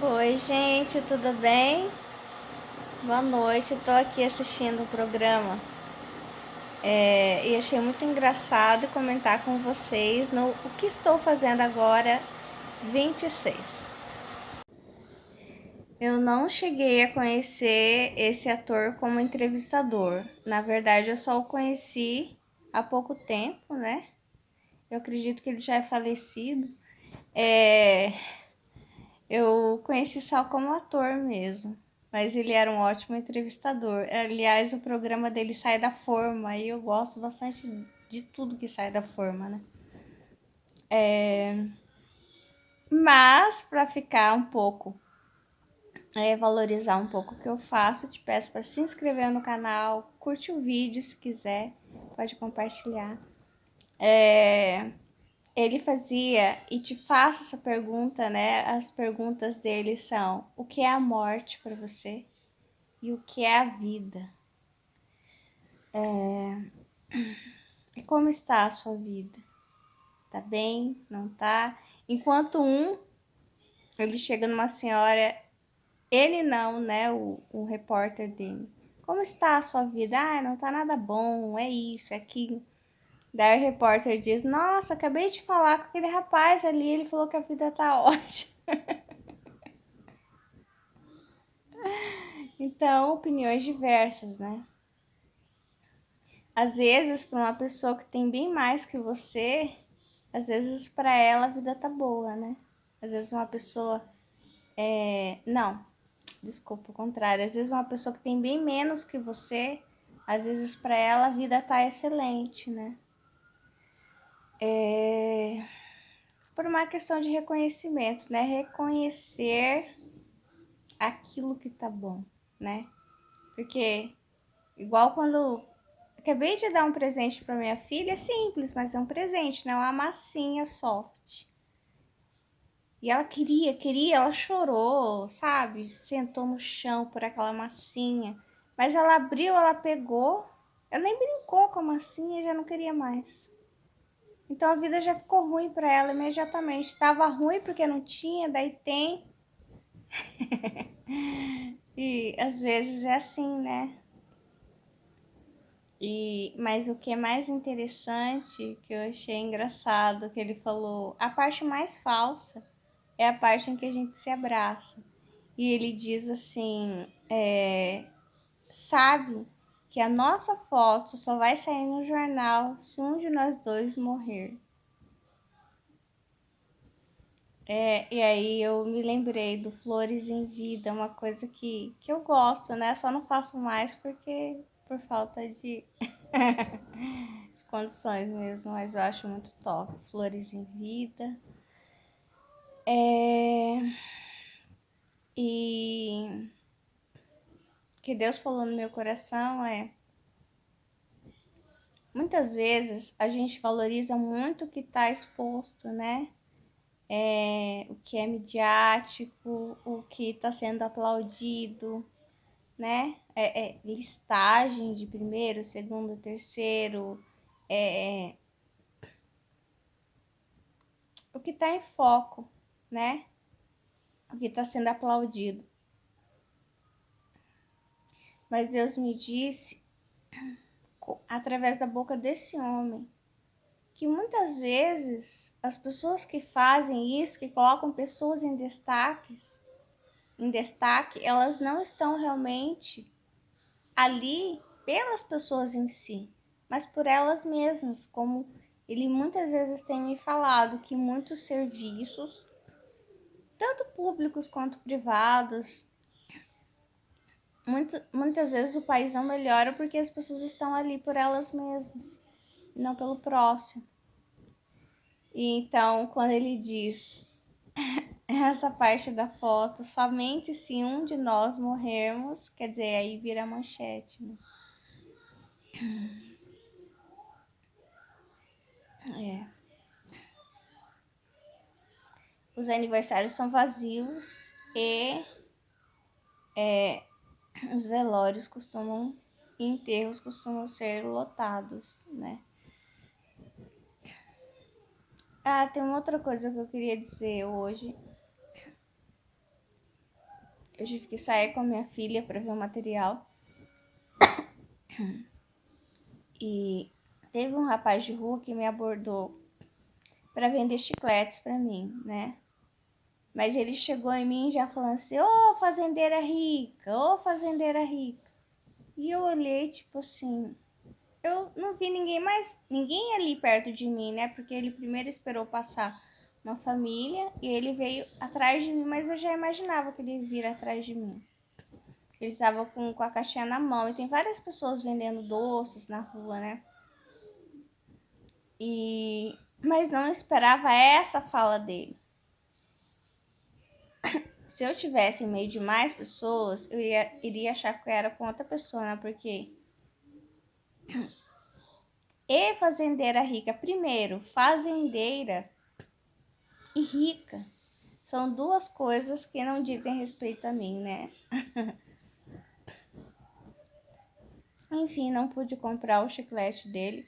Oi, gente, tudo bem? Boa noite, eu tô aqui assistindo o programa e achei muito engraçado comentar com vocês no o que estou fazendo agora, 26. Eu não cheguei a conhecer esse ator como entrevistador. Na verdade, eu só o conheci há pouco tempo, né? Eu acredito que ele já é falecido. É, Eu conheci só como ator mesmo, mas ele era um ótimo entrevistador. Aliás, o programa dele sai da forma e eu gosto bastante de tudo que sai da forma, né? Mas para ficar um pouco, valorizar um pouco o que eu faço, te peço para se inscrever no canal, curte o vídeo se quiser, pode compartilhar. Ele fazia e te faço essa pergunta, né? As perguntas dele são: o que é a morte para você? E o que é a vida? E como está a sua vida? Tá bem? Não tá? Enquanto ele chega numa senhora, ele não, né? O repórter dele. Como está a sua vida? Ah, não tá nada bom, é isso, é aquilo. Daí o repórter diz: Nossa, acabei de falar com aquele rapaz ali, ele falou que a vida tá ótima. Então, opiniões diversas, né? Às vezes, para uma pessoa que tem bem mais que você, às vezes para ela a vida tá boa, né? Às vezes uma pessoa não, desculpa, o contrário. Às vezes uma pessoa que tem bem menos que você, às vezes para ela a vida tá excelente, né? Por uma questão de reconhecimento, né? Reconhecer aquilo que tá bom, né? Porque igual quando acabei de dar um presente para minha filha, é simples, mas é um presente, né? Uma massinha soft. E ela queria, ela chorou, sabe? Sentou no chão por aquela massinha. Mas ela abriu, ela pegou. Ela nem brincou com a massinha e já não queria mais. Então a vida já ficou ruim para ela imediatamente. Tava ruim porque não tinha, daí tem. E às vezes é assim, né? Mas o que é mais interessante, que eu achei engraçado, que ele falou, a parte mais falsa é a parte em que a gente se abraça. E ele diz assim: sabe que a nossa foto só vai sair no jornal se um de nós dois morrer. E aí eu me lembrei do Flores em Vida, uma coisa que eu gosto, né? Só não faço mais porque por falta de, de condições mesmo, mas eu acho muito top. Flores em Vida. É, e que Deus falou no meu coração muitas vezes a gente valoriza muito o que está exposto, né? O que é midiático, o que está sendo aplaudido, né? Listagem de primeiro, segundo, terceiro, o que está em foco, né? O que está sendo aplaudido. Mas Deus me disse, através da boca desse homem, que muitas vezes as pessoas que fazem isso, que colocam pessoas em destaque, elas não estão realmente ali pelas pessoas em si, mas por elas mesmas, como ele muitas vezes tem me falado que muitos serviços, tanto públicos quanto privados, muitas vezes o país não melhora porque as pessoas estão ali por elas mesmas, não pelo próximo. E então, quando ele diz essa parte da foto, somente se um de nós morrermos, quer dizer, aí vira manchete, né? É. Os aniversários são vazios e os velórios costumam, enterros costumam ser lotados, né? Ah, tem uma outra coisa que eu queria dizer hoje. eu tive que sair com a minha filha para ver o material. E teve um rapaz de rua que me abordou para vender chicletes para mim, né? Mas ele chegou em mim já falando assim: ô fazendeira rica, ô fazendeira rica. E eu olhei, tipo assim, eu não vi ninguém ali perto de mim, né? Porque ele primeiro esperou passar uma família e ele veio atrás de mim, mas eu já imaginava que ele ia vir atrás de mim. Ele tava com a caixinha na mão e tem várias pessoas vendendo doces na rua, né? Mas não esperava essa fala dele. Se eu tivesse em meio de mais pessoas, eu iria achar que eu era com outra pessoa, né? Porque e fazendeira rica, primeiro, fazendeira e rica são duas coisas que não dizem respeito a mim, né? Enfim, não pude comprar o chiclete dele.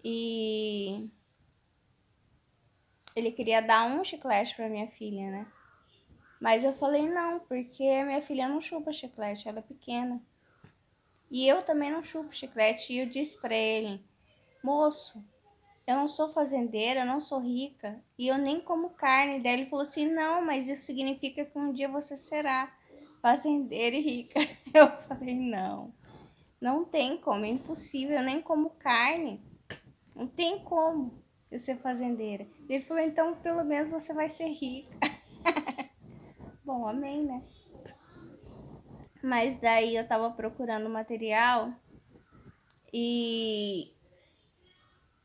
E ele queria dar um chiclete para minha filha, né? Mas eu falei não, porque minha filha não chupa chiclete, ela é pequena. E eu também não chupo chiclete. E eu disse para ele: moço, eu não sou fazendeira, eu não sou rica e eu nem como carne. Daí ele falou assim: não, mas isso significa que um dia você será fazendeira e rica. Eu falei: não, não tem como, é impossível, eu nem como carne, não tem como eu ser fazendeira. Ele falou: então pelo menos você vai ser rica. Bom, amém, né? Mas daí eu tava procurando material e,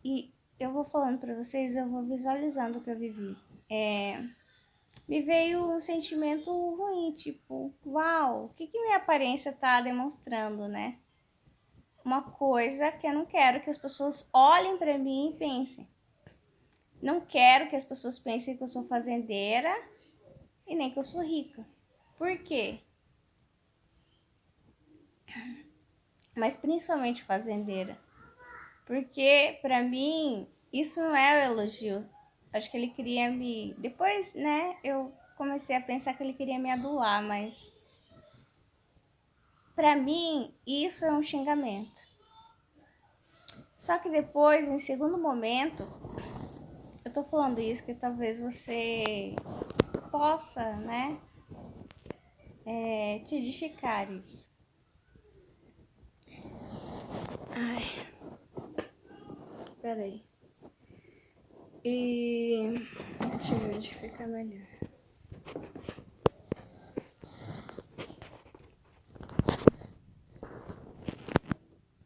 e eu vou falando pra vocês, eu vou visualizando o que eu vivi. Me veio um sentimento ruim, tipo, uau, o que minha aparência tá demonstrando, né? Uma coisa que eu não quero que as pessoas olhem pra mim e pensem. Não quero que as pessoas pensem que eu sou fazendeira e nem que eu sou rica. Por quê? Mas principalmente fazendeira. Porque pra mim isso não é um elogio. Acho que ele queria me. Depois, né, eu comecei a pensar que ele queria me adular, mas pra mim isso é um xingamento. Só que depois, em segundo momento, eu tô falando isso que talvez você possa, né, te edificar isso. Ai, peraí. E deixa eu ver onde fica melhor.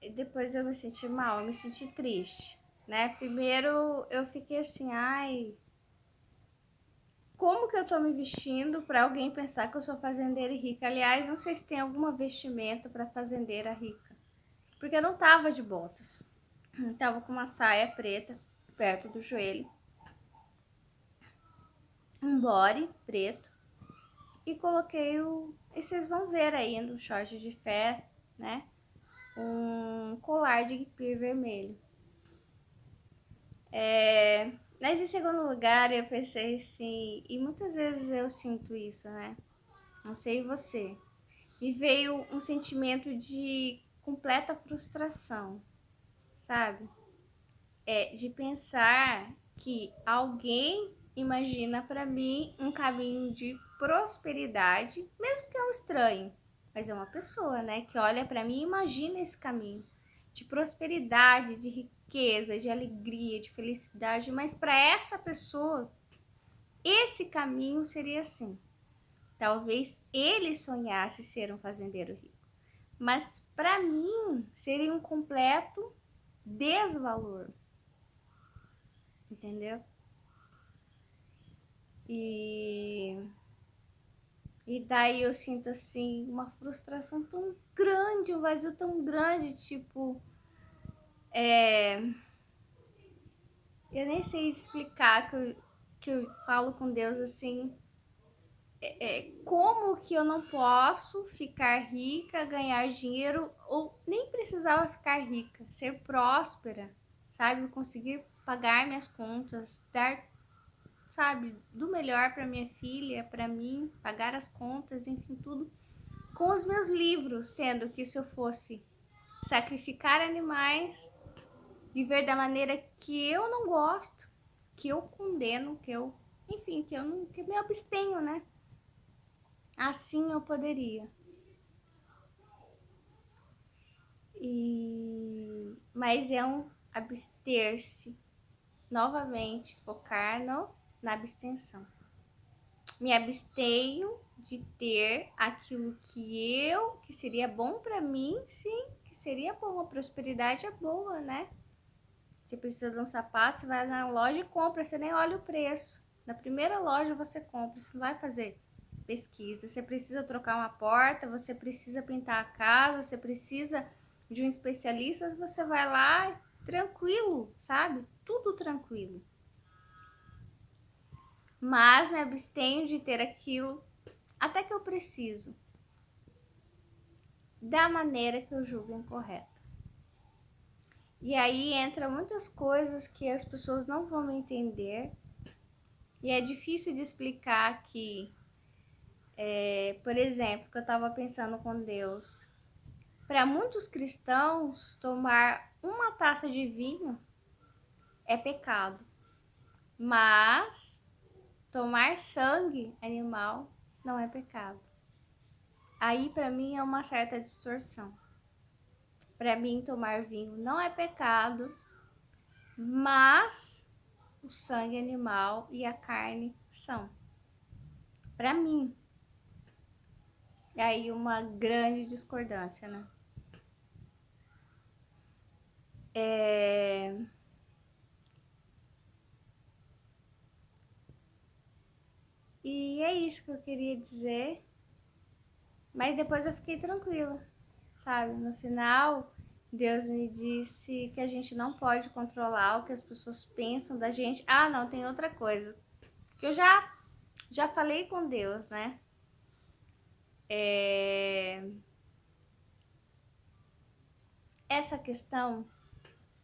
E depois eu me senti mal, eu me senti triste, né? Primeiro eu fiquei assim, ai, como que eu tô me vestindo para alguém pensar que eu sou fazendeira e rica? Aliás, não sei se tem alguma vestimenta para fazendeira rica, porque eu não tava de botas. Eu tava com uma saia preta perto do joelho, um body preto e coloquei o. E vocês vão ver aí no short de fé, né? Um colar de guipir vermelho. Mas em segundo lugar eu pensei assim, e muitas vezes eu sinto isso, né? Não sei você. Me veio um sentimento de completa frustração, sabe? De pensar que alguém imagina para mim um caminho de prosperidade, mesmo que é um estranho, mas é uma pessoa, né, que olha para mim e imagina esse caminho de prosperidade, de riqueza, de alegria, de felicidade, mas para essa pessoa esse caminho seria assim. Talvez ele sonhasse ser um fazendeiro rico, mas para mim seria um completo desvalor, entendeu? E, e daí eu sinto assim uma frustração tão grande, um vazio tão grande, tipo, eu nem sei explicar que eu falo com Deus assim, como que eu não posso ficar rica, ganhar dinheiro, ou nem precisava ficar rica, ser próspera, sabe? Conseguir pagar minhas contas, dar, sabe, do melhor para minha filha, para mim, pagar as contas, enfim, tudo com os meus livros, sendo que se eu fosse sacrificar animais, viver da maneira que eu não gosto, que eu condeno, que eu, enfim, que eu não, que me abstenho, né? Assim eu poderia. Mas é um abster-se, novamente, focar na abstenção. Me abstenho de ter aquilo que seria bom para mim, sim, que seria bom. A prosperidade é boa, né? Você precisa de um sapato, você vai na loja e compra, você nem olha o preço. Na primeira loja você compra, você não vai fazer pesquisa. Você precisa trocar uma porta, você precisa pintar a casa, você precisa de um especialista, você vai lá tranquilo, sabe? Tudo tranquilo. Mas me abstenho de ter aquilo até que eu preciso, da maneira que eu julgo incorreta. E aí entra muitas coisas que as pessoas não vão entender. E é difícil de explicar que, por exemplo, que eu estava pensando com Deus. Para muitos cristãos, tomar uma taça de vinho é pecado. Mas tomar sangue animal não é pecado. Aí para mim é uma certa distorção. Para mim tomar vinho não é pecado, mas o sangue animal e a carne são. Para mim. E aí uma grande discordância, né? E é isso que eu queria dizer. Mas depois eu fiquei tranquila, sabe? No final, Deus me disse que a gente não pode controlar o que as pessoas pensam da gente. Ah, não, tem outra coisa. Que eu já falei com Deus, né? Essa questão,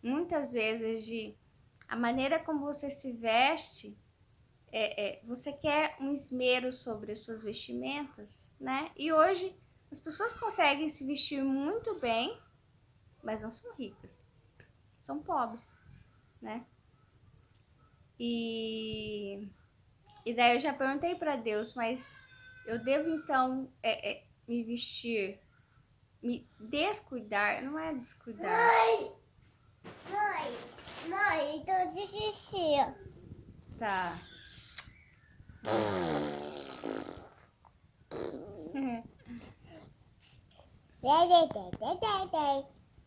muitas vezes, de a maneira como você se veste, você quer um esmero sobre as suas vestimentas, né? E hoje as pessoas conseguem se vestir muito bem, mas não são ricas, são pobres, né? E daí eu já perguntei para Deus, mas eu devo então me vestir, me descuidar? Não é descuidar. Mãe, tô de xixi. Tá.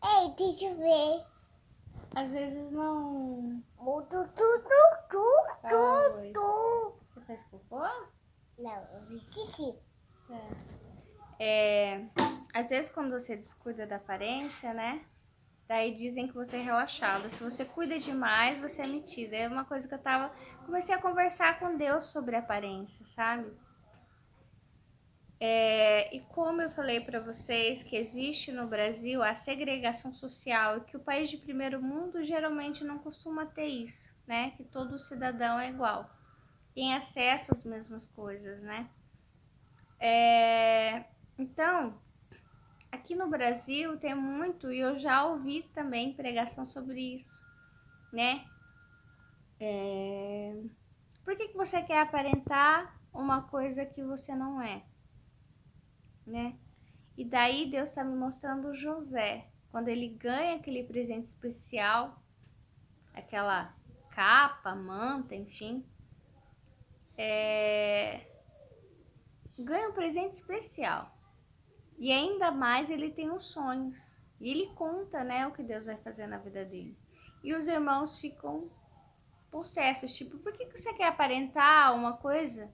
Ei, deixa eu ver. Às vezes não. Fala, oi. Tu. Você faz cocô? Não, eu vi xixi. Às vezes quando você descuida da aparência, né? Daí dizem que você é relaxado. Se você cuida demais, você é metida. É uma coisa que comecei a conversar com Deus sobre aparência, sabe? E como eu falei para vocês que existe no Brasil a segregação social e que o país de primeiro mundo geralmente não costuma ter isso, né? Que todo cidadão é igual, tem acesso às mesmas coisas, né? Então, aqui no Brasil tem muito, e eu já ouvi também pregação sobre isso, né? Por que você quer aparentar uma coisa que você não é, né? E daí Deus está me mostrando José, quando ele ganha aquele presente especial, aquela capa, manta, enfim, ganha um presente especial. E ainda mais ele tem os sonhos. E ele conta, né, o que Deus vai fazer na vida dele. E os irmãos ficam possessos, tipo, por que você quer aparentar uma coisa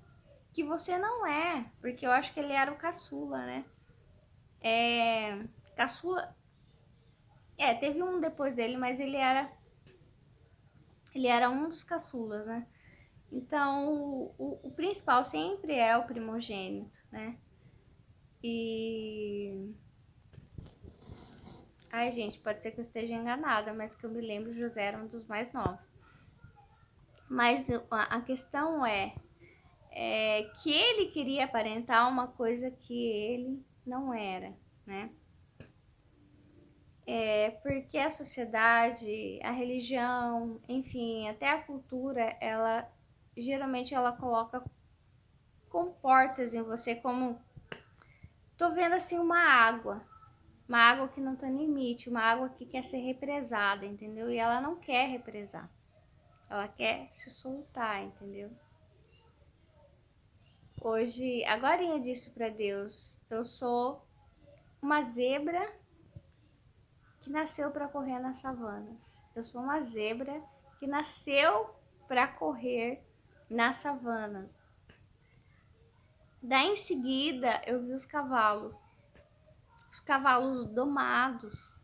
que você não é? Porque eu acho que ele era o caçula, né? Caçula. Teve um depois dele, mas ele era um dos caçulas, né? Então, o principal sempre é o primogênito, né? E. Ai, gente, pode ser que eu esteja enganada, mas que eu me lembro, José era um dos mais novos. Mas a questão é que ele queria aparentar uma coisa que ele não era, né? Porque a sociedade, a religião, enfim, até a cultura, ela geralmente ela coloca comportas em você como tô vendo assim uma água que não tem limite, uma água que quer ser represada, entendeu? E ela não quer represar. Ela quer se soltar, entendeu? Hoje, agora eu disse para Deus, eu sou uma zebra que nasceu para correr nas savanas. Eu sou uma zebra que nasceu para correr nas savanas. Daí em seguida eu vi os cavalos domados.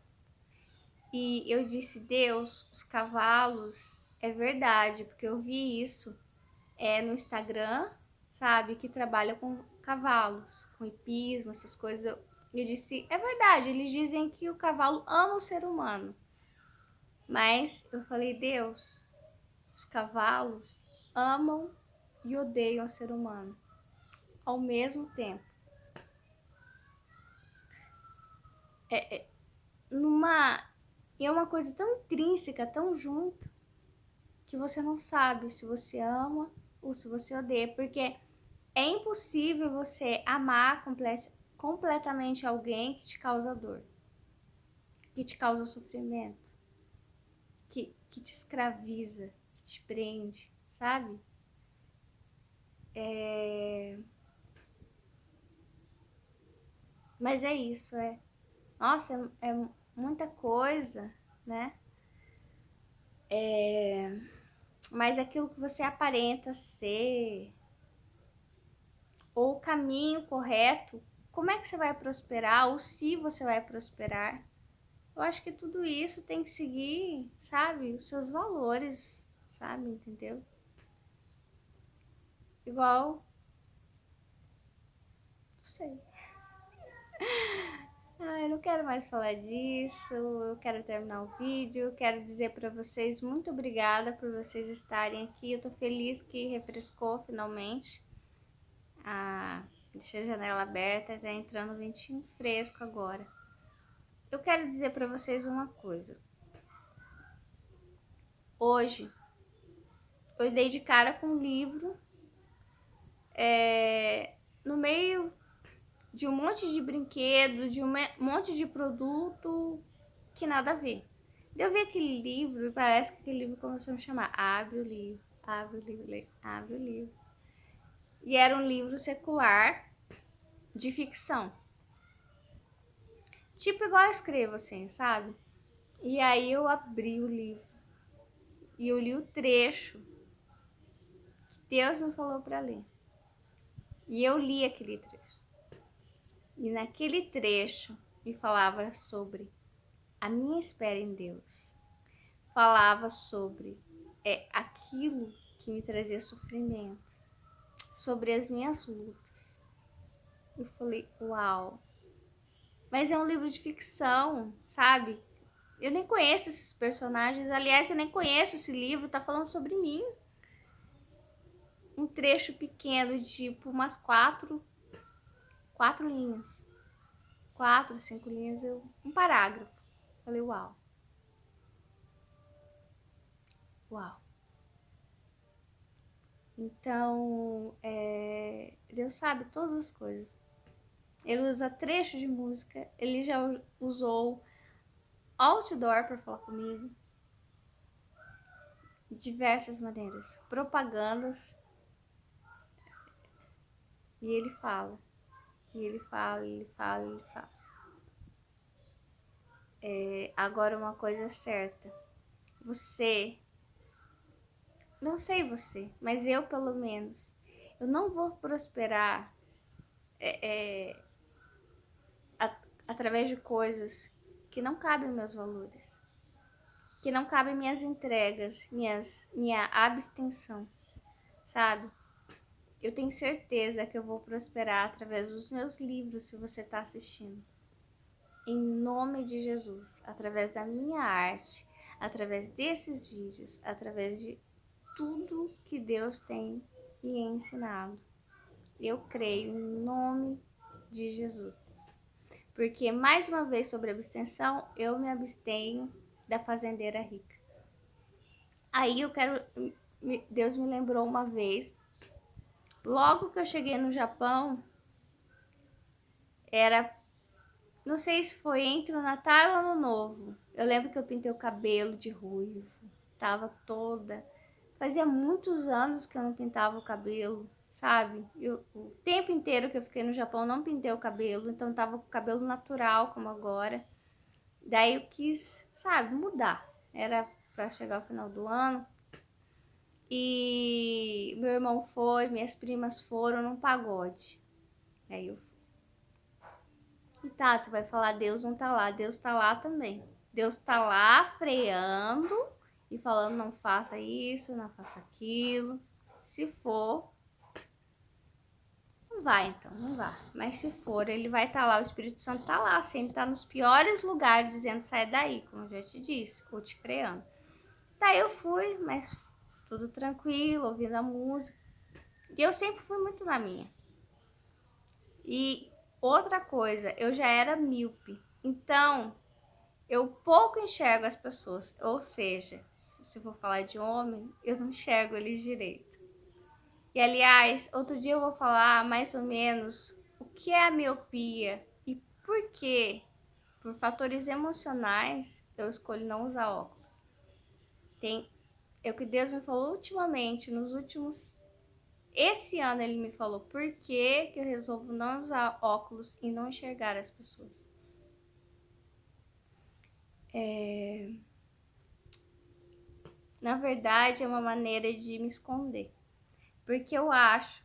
E eu disse, Deus, os cavalos, é verdade, porque eu vi isso no Instagram, sabe, que trabalha com cavalos, com hipismo, essas coisas. Eu disse, é verdade, eles dizem que o cavalo ama o ser humano. Mas eu falei, Deus, os cavalos amam e odeiam o ser humano ao mesmo tempo. Numa, é uma coisa tão intrínseca, tão junto, que você não sabe se você ama ou se você odeia, porque é impossível você amar completamente alguém que te causa dor, que te causa sofrimento, que te escraviza, que te prende, sabe? Mas é isso, Nossa, é muita coisa, né? Mas aquilo que você aparenta ser, ou o caminho correto, como é que você vai prosperar, ou se você vai prosperar. Eu acho que tudo isso tem que seguir, sabe, os seus valores, sabe, entendeu? Igual, não sei. Eu não quero mais falar disso, eu quero terminar o vídeo, quero dizer para vocês muito obrigada por vocês estarem aqui. Eu tô feliz que refrescou finalmente. Deixei a janela aberta, tá entrando um ventinho fresco agora. Eu quero dizer para vocês uma coisa. Hoje, eu dei de cara com um livro no meio de um monte de brinquedo, de um monte de produto que nada a ver. Eu vi aquele livro e parece que aquele livro começou a me chamar. Abre o livro, abre o livro, abre o livro. E era um livro secular de ficção. Tipo igual eu escrevo, assim, sabe? E aí eu abri o livro. E eu li o trecho que Deus me falou para ler. E eu li aquele trecho. E naquele trecho me falava sobre a minha espera em Deus. Falava sobre aquilo que me trazia sofrimento, sobre as minhas lutas. Eu falei, uau! Mas é um livro de ficção, sabe? Eu nem conheço esses personagens. Aliás, eu nem conheço esse livro, tá falando sobre mim. Um trecho pequeno, de tipo umas quatro linhas. 4, 5 linhas, um parágrafo. Falei, uau. Uau. Então, Deus sabe todas as coisas. Ele usa trecho de música, ele já usou outdoor para falar comigo. Diversas maneiras. Propagandas. E ele fala. E ele fala, ele fala, ele fala. Agora uma coisa é certa. Você, não sei você, mas eu pelo menos, eu não vou prosperar através de coisas que não cabem meus valores, que não cabem minhas entregas, minha abstenção, sabe? Eu tenho certeza que eu vou prosperar através dos meus livros, se você está assistindo. Em nome de Jesus, através da minha arte, através desses vídeos, através de tudo que Deus tem me ensinado. Eu creio em nome de Jesus. Porque, mais uma vez, sobre abstenção, eu me abstenho da fazendeira rica. Aí eu quero. Deus me lembrou uma vez, logo que eu cheguei no Japão, era. Não sei se foi entre o Natal e o Ano Novo. Eu lembro que eu pintei o cabelo de ruivo. Tava toda. Fazia muitos anos que eu não pintava o cabelo, sabe? O tempo inteiro que eu fiquei no Japão não pintei o cabelo, então tava com o cabelo natural como agora. Daí eu quis, sabe, mudar. Era para chegar ao final do ano. E meu irmão foi, minhas primas foram num pagode. Aí eu fui. E tá, você vai falar, Deus não tá lá. Deus tá lá também. Deus tá lá freando e falando, não faça isso, não faça aquilo. Se for, não vai então, não vá. Mas se for, ele vai estar lá, o Espírito Santo tá lá, sempre tá nos piores lugares, dizendo, sai daí, como eu já te disse, ou te freando. Daí eu fui, mas tudo tranquilo, ouvindo a música. E eu sempre fui muito na minha. E outra coisa, eu já era míope. Então, eu pouco enxergo as pessoas. Ou seja, se for falar de homem, eu não enxergo eles direito. E aliás, outro dia eu vou falar mais ou menos o que é a miopia e por que, por fatores emocionais, eu escolho não usar óculos. É o que Deus me falou ultimamente, nos últimos. Esse ano ele me falou por que eu resolvo não usar óculos e não enxergar as pessoas. Na verdade, é uma maneira de me esconder. Porque eu acho,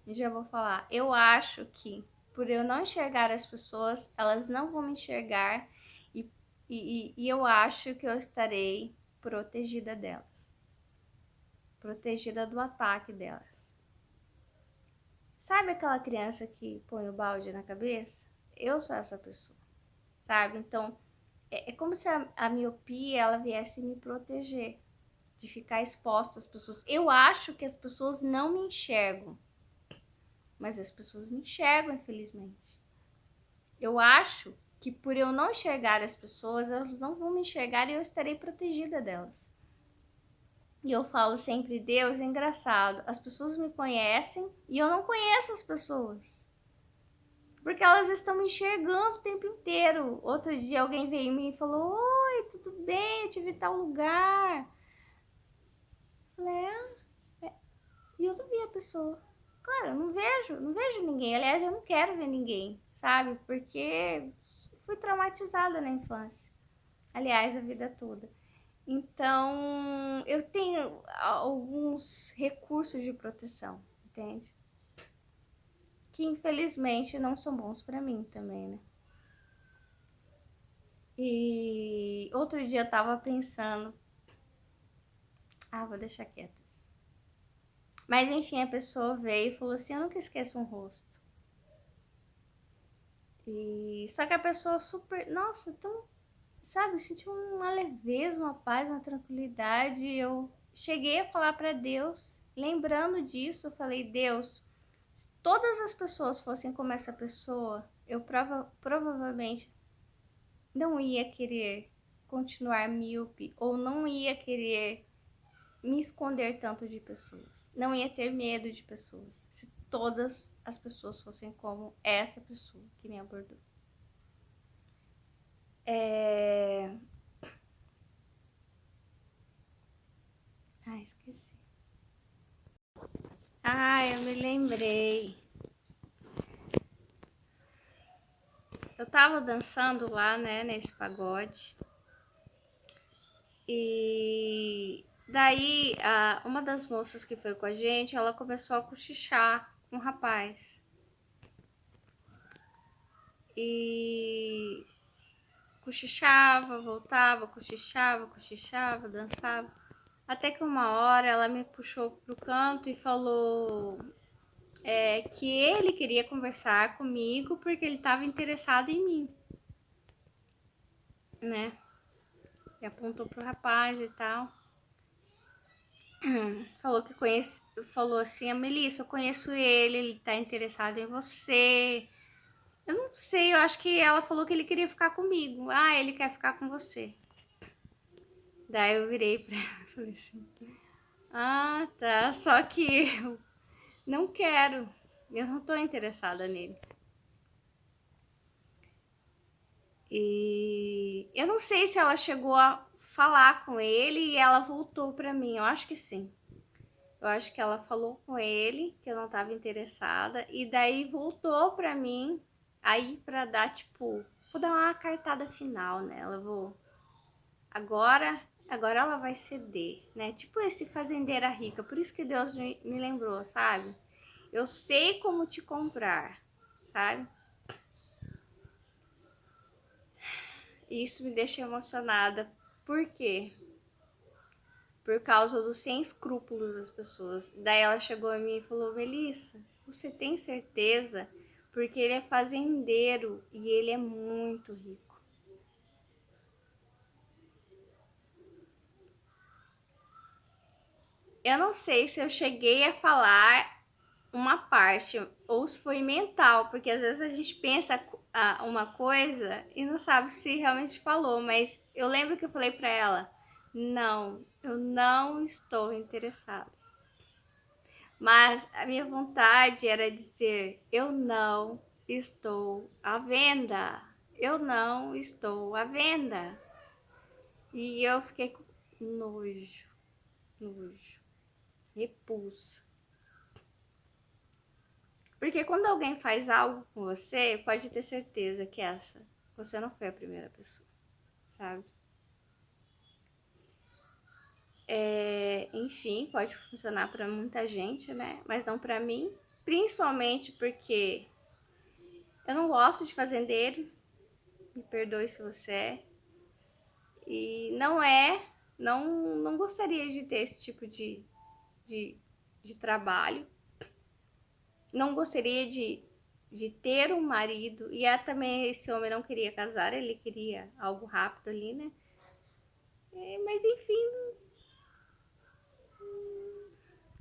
já vou falar, eu acho que por eu não enxergar as pessoas, elas não vão me enxergar e, e eu acho que eu estarei protegida delas. Protegida do ataque delas. Sabe aquela criança que põe o balde na cabeça? Eu sou essa pessoa, sabe? Então, é como se a miopia ela viesse me proteger de ficar exposta às pessoas. Eu acho que as pessoas não me enxergam, mas as pessoas me enxergam, infelizmente. Eu acho que por eu não enxergar as pessoas, elas não vão me enxergar e eu estarei protegida delas. E eu falo sempre, Deus, é engraçado, as pessoas me conhecem e eu não conheço as pessoas. Porque elas estão me enxergando o tempo inteiro. Outro dia alguém veio em mim e falou, oi, tudo bem? Eu te vi em tal lugar. Eu falei, e eu não vi a pessoa. Claro, eu não vejo ninguém. Aliás, eu não quero ver ninguém, sabe? Porque fui traumatizada na infância. Aliás, a vida toda. Então, eu tenho alguns recursos de proteção, entende? Que infelizmente não são bons pra mim também, né? E outro dia eu tava pensando, vou deixar quieto. Mas enfim, a pessoa veio e falou assim: eu nunca esqueço um rosto. E só que a pessoa super, nossa, tão, sabe, senti uma leveza, uma paz, uma tranquilidade. Eu cheguei a falar para Deus, lembrando disso, eu falei: Deus, se todas as pessoas fossem como essa pessoa, eu provavelmente não ia querer continuar míope ou não ia querer me esconder tanto de pessoas. Não ia ter medo de pessoas. Se todas as pessoas fossem como essa pessoa que me abordou. Esqueci. Eu me lembrei. Eu tava dançando lá, né, nesse pagode. E daí, uma das moças que foi com a gente, ela começou a cochichar com o rapaz. E cochichava, voltava, cochichava, dançava. Até que uma hora ela me puxou pro canto e falou que ele queria conversar comigo porque ele estava interessado em mim, né? E apontou pro rapaz e tal. falou que conhece, falou assim, a Melissa, eu conheço ele tá interessado em você. Eu não sei, eu acho que ela falou que ele queria ficar comigo. Ah, ele quer ficar com você. Daí eu virei pra ela e falei assim, ah, tá, só que eu não quero, eu não tô interessada nele. E eu não sei se ela chegou a falar com ele e ela voltou pra mim, eu acho que sim. Eu acho que ela falou com ele que eu não tava interessada e daí voltou pra mim aí pra dar tipo, vou dar uma cartada final nela, vou agora ela vai ceder, né? Tipo esse fazendeira rica, por isso que Deus me lembrou, sabe? Eu sei como te comprar, sabe? E isso me deixa emocionada. Por quê? Por causa dos sem escrúpulos das pessoas. Daí ela chegou a mim e falou: Melissa, você tem certeza? Porque ele é fazendeiro e ele é muito rico. Eu não sei se eu cheguei a falar uma parte ou se foi mental, porque às vezes a gente pensa uma coisa e não sabe se realmente falou, mas eu lembro que eu falei para ela: não, eu não estou interessada. Mas a minha vontade era dizer: eu não estou à venda. Eu não estou à venda. E eu fiquei com nojo, nojo, repulsa. Porque quando alguém faz algo com você, pode ter certeza que você não foi a primeira pessoa, sabe? Enfim, pode funcionar para muita gente, né? Mas não para mim, principalmente porque eu não gosto de fazendeiro. Me perdoe se você é. E não gostaria de ter esse tipo de, de trabalho. Não gostaria de ter um marido. E também esse homem não queria casar, ele queria algo rápido ali, né? Mas enfim,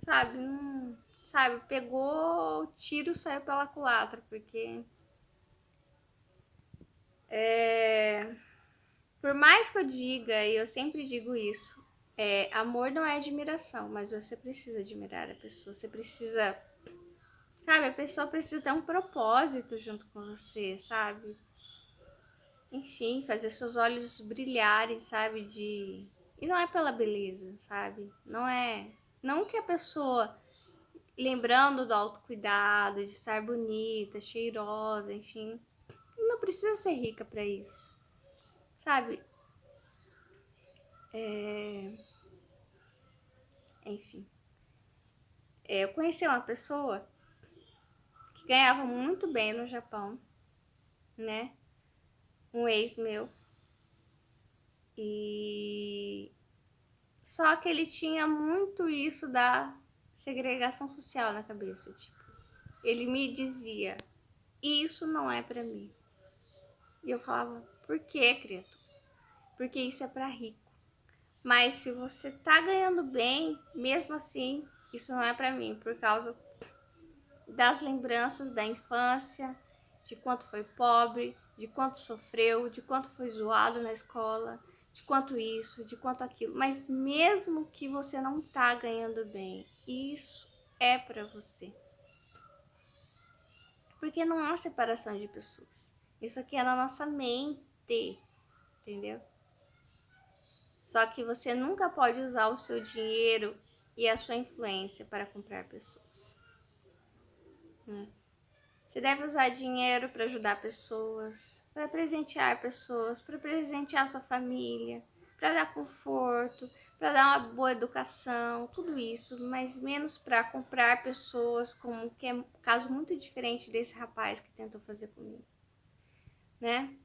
sabe? Sabe, pegou o tiro, saiu pela culatra, porque por mais que eu diga, e eu sempre digo isso, amor não é admiração, mas você precisa admirar a pessoa, você precisa, sabe, a pessoa precisa ter um propósito junto com você, sabe? Enfim, fazer seus olhos brilharem, sabe? E não é pela beleza, sabe? Não que a pessoa, lembrando do autocuidado, de estar bonita, cheirosa, enfim, não precisa ser rica para isso, sabe? Enfim. Eu conheci uma pessoa que ganhava muito bem no Japão, né? Um ex meu. E só que ele tinha muito isso da segregação social na cabeça, tipo, ele me dizia: "Isso não é para mim". E eu falava: "Por quê, criatura?" Porque isso é para rico. Mas se você tá ganhando bem, mesmo assim, isso não é para mim, por causa das lembranças da infância, de quanto foi pobre, de quanto sofreu, de quanto foi zoado na escola, de quanto isso, de quanto aquilo. Mas mesmo que você não tá ganhando bem, isso é para você. Porque não há separação de pessoas. Isso aqui é na nossa mente, entendeu? Só que você nunca pode usar o seu dinheiro e a sua influência para comprar pessoas, né? Você deve usar dinheiro para ajudar pessoas, para presentear sua família, para dar conforto, para dar uma boa educação, tudo isso, mas menos para comprar pessoas, como que é um caso muito diferente desse rapaz que tentou fazer comigo, né?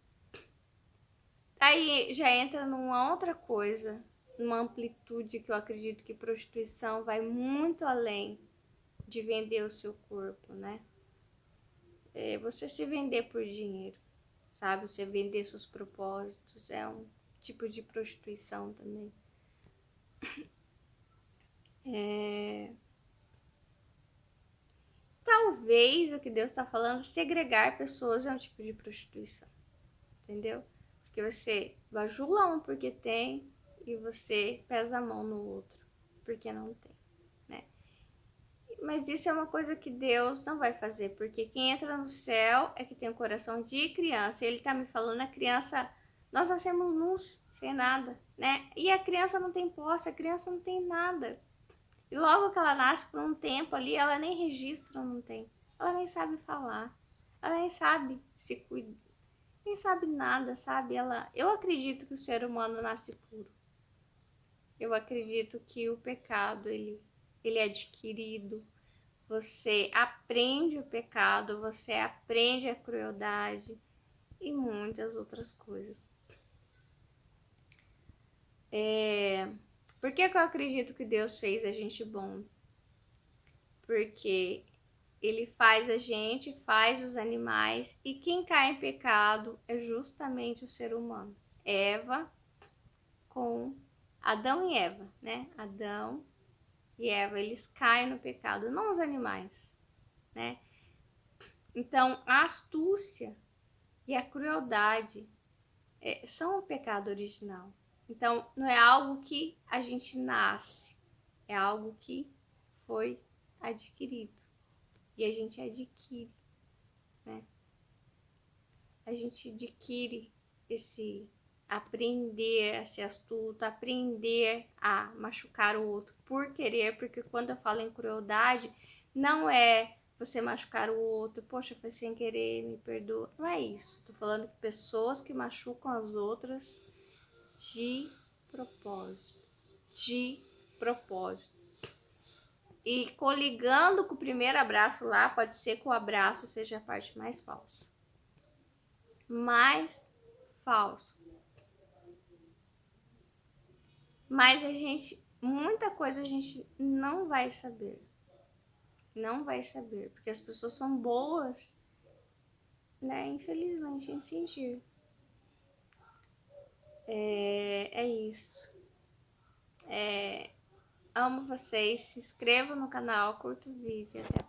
Aí já entra numa outra coisa, numa amplitude que eu acredito que prostituição vai muito além de vender o seu corpo, né? Você se vender por dinheiro, sabe? Você vender seus propósitos é um tipo de prostituição também. Talvez o que Deus está falando, segregar pessoas é um tipo de prostituição, entendeu? Porque você bajula um porque tem e você pesa a mão no outro porque não tem, né? Mas isso é uma coisa que Deus não vai fazer, porque quem entra no céu é que tem o coração de criança. Ele tá me falando, a criança, nós nascemos nus, sem nada, né? E a criança não tem posse, a criança não tem nada. E logo que ela nasce por um tempo ali, ela nem registro não tem. Ela nem sabe falar. Ela nem sabe se cuidar. Nem sabe nada, sabe? Eu acredito que o ser humano nasce puro. Eu acredito que o pecado, ele é adquirido. Você aprende o pecado, você aprende a crueldade e muitas outras coisas. Por que eu acredito que Deus fez a gente bom? Porque ele faz a gente, faz os animais, e quem cai em pecado é justamente o ser humano. Eva com Adão e Eva, né? Adão e Eva, eles caem no pecado, não os animais, né? Então, a astúcia e a crueldade são o pecado original. Então, não é algo que a gente nasce, é algo que foi adquirido. E a gente adquire, né? A gente adquire esse aprender a ser astuto, aprender a machucar o outro por querer, porque quando eu falo em crueldade, não é você machucar o outro, poxa, foi sem querer, me perdoa. Não é isso. Tô falando de pessoas que machucam as outras de propósito. De propósito. E coligando com o primeiro abraço lá, pode ser que o abraço seja a parte mais falsa. Mais falso. Mas muita coisa a gente não vai saber. Não vai saber, porque as pessoas são boas, né? Infelizmente, em fingir. É isso. Amo vocês. Se inscrevam no canal, curta o vídeo. Até a próxima.